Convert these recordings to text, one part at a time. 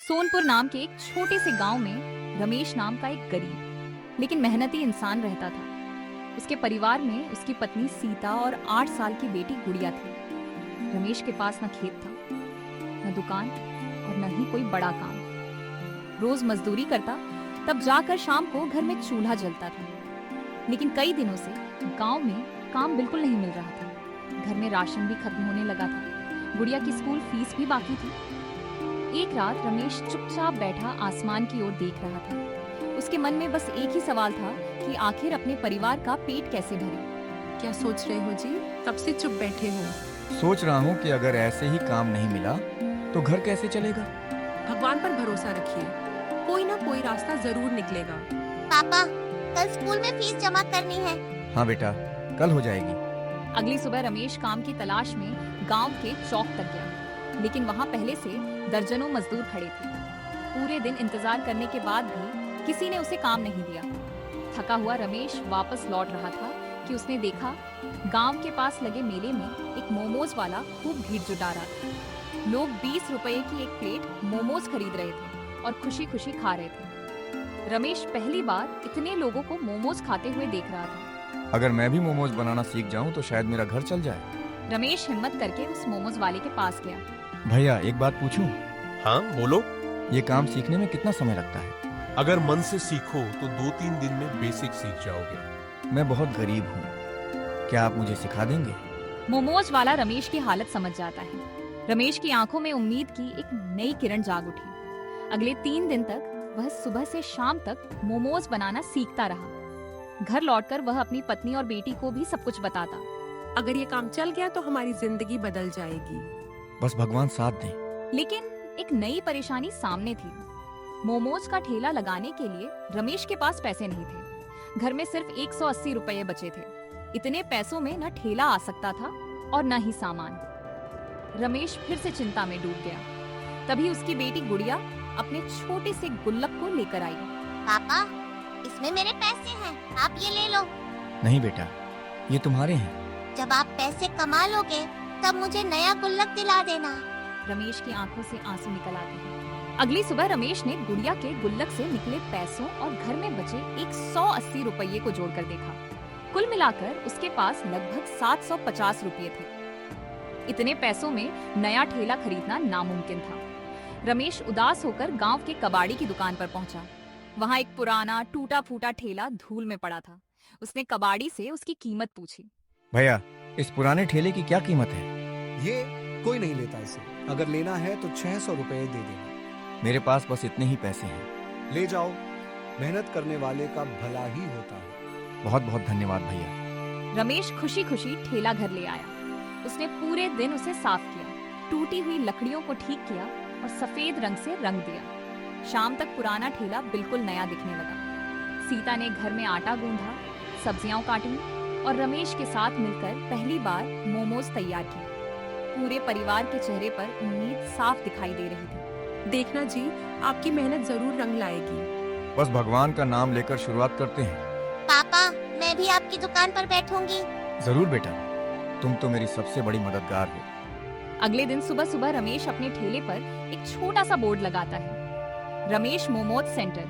सोनपुर नाम के एक छोटे से गांव में रमेश नाम का एक गरीब लेकिन मेहनती इंसान रहता था। उसके परिवार में उसकी पत्नी सीता और 8 साल की बेटी गुड़िया थी। रमेश के पास न खेत था, न दुकान और न ही कोई बड़ा काम। रोज मजदूरी करता, तब जाकर शाम को घर में चूल्हा जलता था। लेकिन कई दिनों से गांव में काम बिल्कुल नहीं मिल रहा था। घर में राशन भी खत्म होने लगा था। गुड़िया की स्कूल फीस भी बाकी थी। एक रात रमेश चुपचाप बैठा आसमान की ओर देख रहा था। उसके मन में बस एक ही सवाल था कि आखिर अपने परिवार का पेट कैसे भरे। क्या सोच रहे हो जी? कब से चुप बैठे हो? सोच रहा हूँ कि अगर ऐसे ही काम नहीं मिला तो घर कैसे चलेगा। भगवान पर भरोसा रखिए, कोई ना कोई रास्ता जरूर निकलेगा। पापा, कल स्कूल में फीस जमा करनी है। हाँ बेटा, कल हो जाएगी। अगली सुबह रमेश काम की तलाश में गांव के चौक तक गया, लेकिन वहां पहले से दर्जनों मजदूर खड़े थे। पूरे दिन इंतजार करने के बाद भी किसी ने उसे काम नहीं दिया। थका हुआ रमेश वापस लौट रहा था कि उसने देखा गांव के पास लगे मेले में एक मोमोज वाला खूब भीड़ जुटा रहा था। लोग 20 रुपए की एक प्लेट मोमोज खरीद रहे थे और खुशी खुशी खा रहे थे। रमेश पहली बार इतने लोगों को मोमोज खाते हुए देख रहा था। अगर मैं भी मोमोज बनाना सीख जाऊँ तो शायद मेरा घर चल जाए। रमेश हिम्मत करके उस मोमोज वाले के पास गया। भैया, एक बात पूछूं? हाँ बोलो। ये काम सीखने में कितना समय लगता है? अगर मन से सीखो तो 2-3 दिन में बेसिक सीख जाओगे। मैं बहुत गरीब हूँ, क्या आप मुझे सिखा देंगे? मोमोज वाला रमेश की हालत समझ जाता है। रमेश की आंखों में उम्मीद की एक नई किरण जाग उठी। अगले 3 दिन तक वह सुबह से शाम तक मोमोज बनाना सीखता रहा। घर लौटकर वह अपनी पत्नी और बेटी को भी सब कुछ बताता। अगर ये काम चल गया तो हमारी जिंदगी बदल जाएगी। बस भगवान साथ दे। लेकिन एक नई परेशानी सामने थी। मोमोज का ठेला लगाने के लिए रमेश के पास पैसे नहीं थे। घर में सिर्फ 180 रुपये बचे थे। इतने पैसों में न ठेला आ सकता था और न ही सामान। रमेश फिर से चिंता में डूब गया। तभी उसकी बेटी गुड़िया अपने छोटे से गुल्लक को लेकर आई। पापा, इसमें मेरे पैसे हैं, आप ये ले लो। नहीं बेटा, ये तुम्हारे हैं। जब आप पैसे कमा लोगे तब मुझे नया गुल्लक दिला देना। रमेश की आंखों से आंसू निकल आते हैं। अगली सुबह रमेश ने गुड़िया के गुल्लक से निकले पैसों और घर में बचे 180 रुपये को जोड़कर देखा। कुल मिलाकर उसके पास लगभग 750 रुपये थे। इतने पैसों में नया ठेला खरीदना नामुमकिन था। रमेश उदास होकर गांव के कबाड़ी की दुकान पर पहुंचा। वहां एक पुराना टूटा फूटा ठेला धूल में पड़ा था। उसने कबाड़ी से उसकी कीमत पूछी। भैया, इस पुराने ठेले की क्या कीमत है? ये कोई नहीं लेता इसे। अगर लेना है तो 600 रुपए दे देना। मेरे पास बस इतने ही पैसे हैं। ले जाओ, मेहनत करने वाले का भला ही होता है। बहुत बहुत धन्यवाद भैया। रमेश खुशी खुशी ठेला घर ले आया। उसने पूरे दिन उसे साफ किया, टूटी हुई लकड़ियों को ठीक किया और सफेद रंग से रंग दिया। शाम तक पुराना ठेला बिल्कुल नया दिखने लगा। सीता ने घर में आटा गूंधा, सब्जियां काटी और रमेश के साथ मिलकर पहली बार मोमोज तैयार किए। पूरे परिवार के चेहरे पर उम्मीद साफ दिखाई दे रही थी। देखना जी, आपकी मेहनत जरूर रंग लाएगी। बस भगवान का नाम लेकर शुरुआत करते हैं। पापा, मैं भी आपकी दुकान पर बैठूंगी। जरूर बेटा, तुम तो मेरी सबसे बड़ी मददगार हो। अगले दिन सुबह सुबह रमेश अपने ठेले पर एक छोटा सा बोर्ड लगाता है। रमेश मोमोज सेंटर,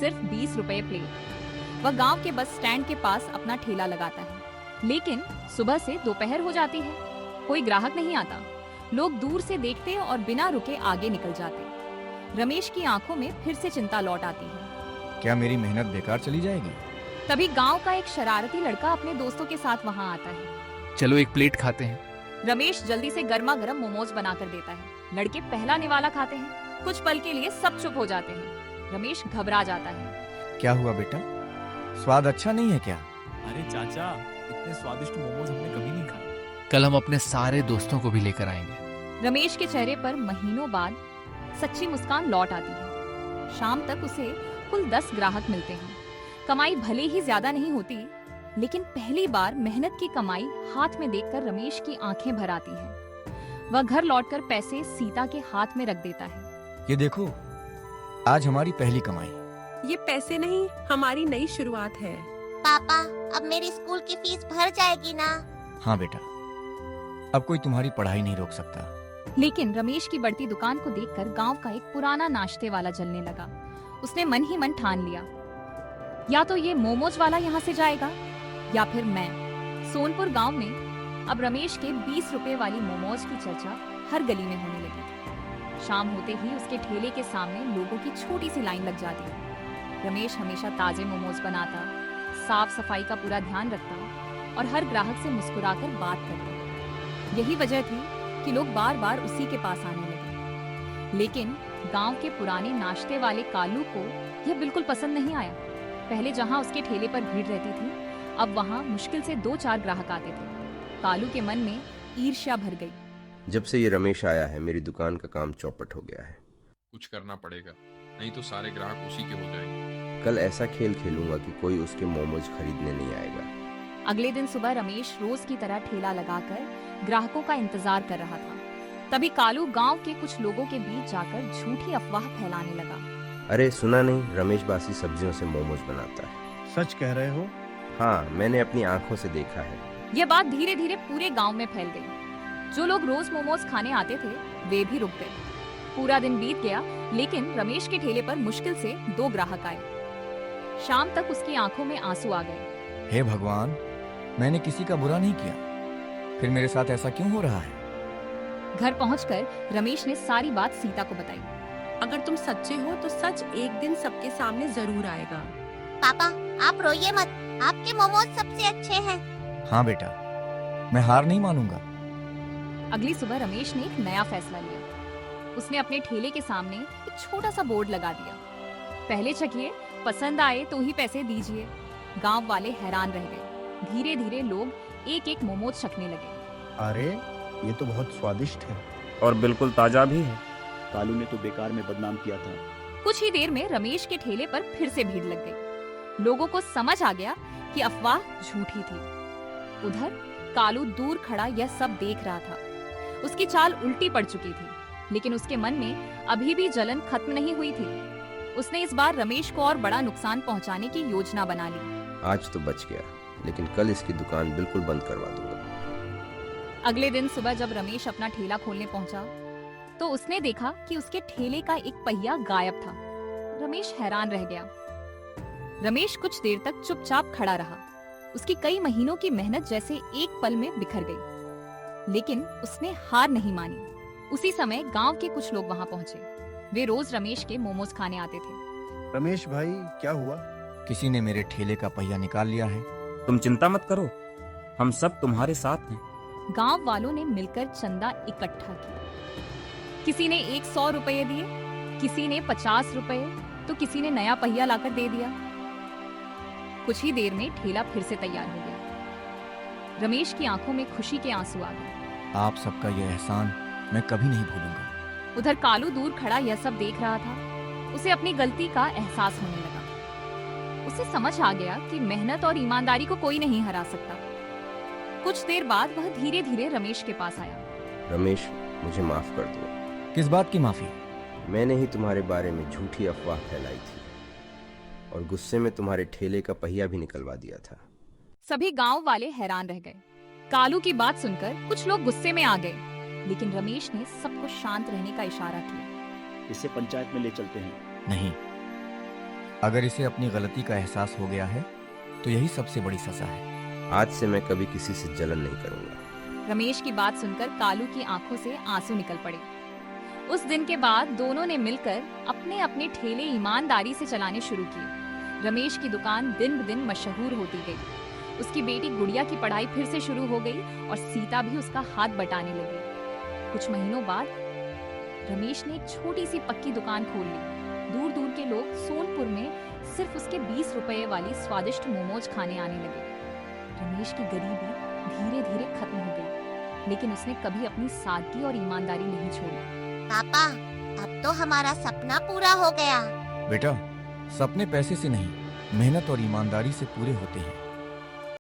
सिर्फ 20 रुपए प्लेट। वह गांव के बस स्टैंड के पास अपना ठेला लगाता है। लेकिन सुबह से दोपहर हो जाती है, कोई ग्राहक नहीं आता। लोग दूर से देखते और बिना रुके आगे निकल जाते। रमेश की आंखों में फिर से चिंता लौट आती है। क्या मेरी मेहनत बेकार चली जाएगी? तभी गांव का एक शरारती लड़का अपने दोस्तों के साथ वहां आता है। चलो एक प्लेट खाते हैं। रमेश जल्दी से गर्मा गर्म मोमोज बनाकर देता है। लड़के पहला निवाला खाते हैं। कुछ पल के लिए सब चुप हो जाते हैं। रमेश घबरा जाता है। क्या हुआ बेटा, स्वाद अच्छा नहीं है क्या? अरे चाचा, इतने स्वादिष्ट मोमोज हमने कभी नहीं खाए। कल हम अपने सारे दोस्तों को भी लेकर आएंगे। रमेश के चेहरे पर महीनों बाद सच्ची मुस्कान लौट आती है। शाम तक उसे कुल 10 ग्राहक मिलते हैं। कमाई भले ही ज्यादा नहीं होती, लेकिन पहली बार मेहनत की कमाई हाथ में देखकर रमेश की आंखें भर आती हैं। वह घर लौटकर पैसे सीता के हाथ में रख देता है। ये देखो, आज हमारी पहली कमाई। ये पैसे नहीं, हमारी नई शुरुआत है। पापा, अब मेरी स्कूल की फीस भर जाएगी ना? हाँ बेटा, अब कोई तुम्हारी पढ़ाई नहीं रोक सकता। लेकिन रमेश की बढ़ती दुकान को देखकर गांव का एक पुराना नाश्ते वाला जलने लगा। उसने मन ही मन ठान लिया, या तो ये मोमोज वाला यहाँ से जाएगा या फिर मैं। सोनपुर गांव में अब रमेश के 20 रुपए वाली मोमोज की चर्चा हर गली में होने लगी। शाम होते ही उसके ठेले के सामने लोगों की छोटी सी लाइन लग जाती। रमेश हमेशा ताजे मोमोज बनाता, साफ सफाई का पूरा ध्यान रखता और हर ग्राहक से मुस्कुराकर बात करता। यही वजह थी कि लोग बार बार उसी के पास आने लगे। लेकिन गांव के पुराने नाश्ते वाले कालू को यह बिल्कुल पसंद नहीं आया। पहले जहां उसके ठेले पर भीड़ रहती थी, अब वहां मुश्किल से 2-4 ग्राहक आते थे। कालू के मन में ईर्ष्या भर गई। जब से ये रमेश आया है मेरी दुकान का काम चौपट हो गया है। कुछ करना पड़ेगा, नहीं तो सारे ग्राहक उसी के हो जाएंगे। कल ऐसा खेल खेलूंगा कि कोई उसके मोमोज खरीदने नहीं आएगा। अगले दिन सुबह रमेश रोज की तरह ठेला लगाकर ग्राहकों का इंतजार कर रहा था। तभी कालू गांव के कुछ लोगों के बीच जाकर झूठी अफवाह फैलाने लगा। अरे सुना नहीं, रमेश बासी सब्जियों से मोमोज बनाता है। सच कह रहे हो? हाँ, मैंने अपनी आंखों से देखा है। यह बात धीरे धीरे पूरे गांव में फैल गई। जो लोग रोज मोमोज खाने आते थे वे भी रुक गए। पूरा दिन बीत गया, लेकिन रमेश के ठेले पर मुश्किल से 2 ग्राहक आए। शाम तक उसकी आंखों में आंसू आ गए। हे भगवान, मैंने किसी का बुरा नहीं किया, फिर मेरे साथ ऐसा क्यों हो रहा है? घर पहुंचकर रमेश ने सारी बात सीता को बताई। अगर तुम सच्चे हो तो सच एक दिन सबके सामने जरूर आएगा। पापा, आप रोइए मत, आपके मोमोज सबसे अच्छे हैं। हाँ बेटा, मैं हार नहीं मानूंगा। अगली सुबह रमेश ने एक नया फैसला लिया। उसने अपने ठेले के सामने एक छोटा सा बोर्ड लगा दिया। पहले चखिए, पसंद आए तो ही पैसे दीजिए। गांव वाले हैरान रह गए। धीरे धीरे लोग एक एक मोमोज चखने लगे। अरे ये तो बहुत स्वादिष्ट है और बिल्कुल ताजा भी है। कालू ने तो बेकार में बदनाम किया था। कुछ ही देर में रमेश के ठेले पर फिर से भीड़ लग गई। लोगों को समझ आ गया कि अफवाह झूठी थी। उधर कालू दूर खड़ा यह सब देख रहा था। उसकी चाल उल्टी पड़ चुकी थी, लेकिन उसके मन में अभी भी जलन खत्म नहीं हुई थी। उसने इस बार रमेश को और बड़ा नुकसान पहुंचाने की योजना बना ली। आज तो बच गया, लेकिन कल इसकी दुकान बिल्कुल बंद करवा दूंगा। अगले दिन सुबह जब रमेश अपना ठेला खोलने पहुंचा, तो उसने देखा कि उसके ठेले का एक पहिया गायब था। रमेश हैरान रह गया। रमेश कुछ देर तक चुपचाप खड़ा रहा। उसकी कई महीनों की मेहनत जैसे एक पल में बिखर गई, लेकिन उसने हार नहीं मानी। उसी समय गांव के कुछ लोग वहां पहुंचे। वे रोज रमेश के मोमोज खाने आते थे। रमेश भाई, क्या हुआ? किसी ने मेरे ठेले का पहिया निकाल लिया है। तुम चिंता मत करो, हम सब तुम्हारे साथ हैं। गांव वालों ने मिलकर चंदा इकट्ठा किया। किसी ने 100 रुपए दिए, किसी ने 50 रुपए, तो किसी ने नया पहिया लाकर दे दिया। कुछ ही देर में ठेला फिर से तैयार हो गया। रमेश की आंखों में खुशी के आंसू आ गए। आप सबका यह एहसान मैं कभी नहीं भूलूंगा। उधर कालू दूर खड़ा यह सब देख रहा था। उसे अपनी गलती का एहसास होने लगा। उसे समझ आ गया कि मेहनत और ईमानदारी को कोई नहीं हरा सकता। कुछ देर बाद वह धीरे धीरे रमेश के पास आया। रमेश, मुझे माफ कर दो। किस बात की माफी? मैंने ही तुम्हारे बारे में झूठी अफवाह फैलाई थी और गुस्से में तुम्हारे ठेले का पहिया भी निकलवा दिया था। सभी गांव वाले हैरान रह गए। कालू की बात सुनकर कुछ लोग गुस्से में आ गए, लेकिन रमेश ने सबको शांत रहने का इशारा किया। इसे पंचायत में ले चलते हैं। नहीं, अगर इसे अपनी गलती का एहसास हो गया है तो यही सबसे बड़ी सजा है। आज से मैं कभी किसी से जलन नहीं करूंगा। रमेश की बात सुनकर कालू की आंखों से आंसू निकल पड़े। उस दिन के बाद दोनों ने मिलकर अपने अपने ठेले ईमानदारी से चलाने शुरू किए। रमेश की दुकान दिन ब दिन मशहूर होती गई। उसकी बेटी गुड़िया की पढ़ाई फिर से शुरू हो गई और सीता भी उसका हाथ बटाने लगी। कुछ महीनों बाद रमेश ने एक छोटी सी पक्की दुकान खोल ली। दूर दूर के लोग सोनपुर में सिर्फ उसके 20 रुपए वाली स्वादिष्ट मोमोज खाने आने लगे। रमेश की गरीबी धीरे धीरे खत्म हो गई, लेकिन उसने कभी अपनी सादगी और ईमानदारी नहीं छोड़ी। पापा, अब तो हमारा सपना पूरा हो गया। बेटा, सपने पैसे से नहीं, मेहनत और ईमानदारी से पूरे होते हैं।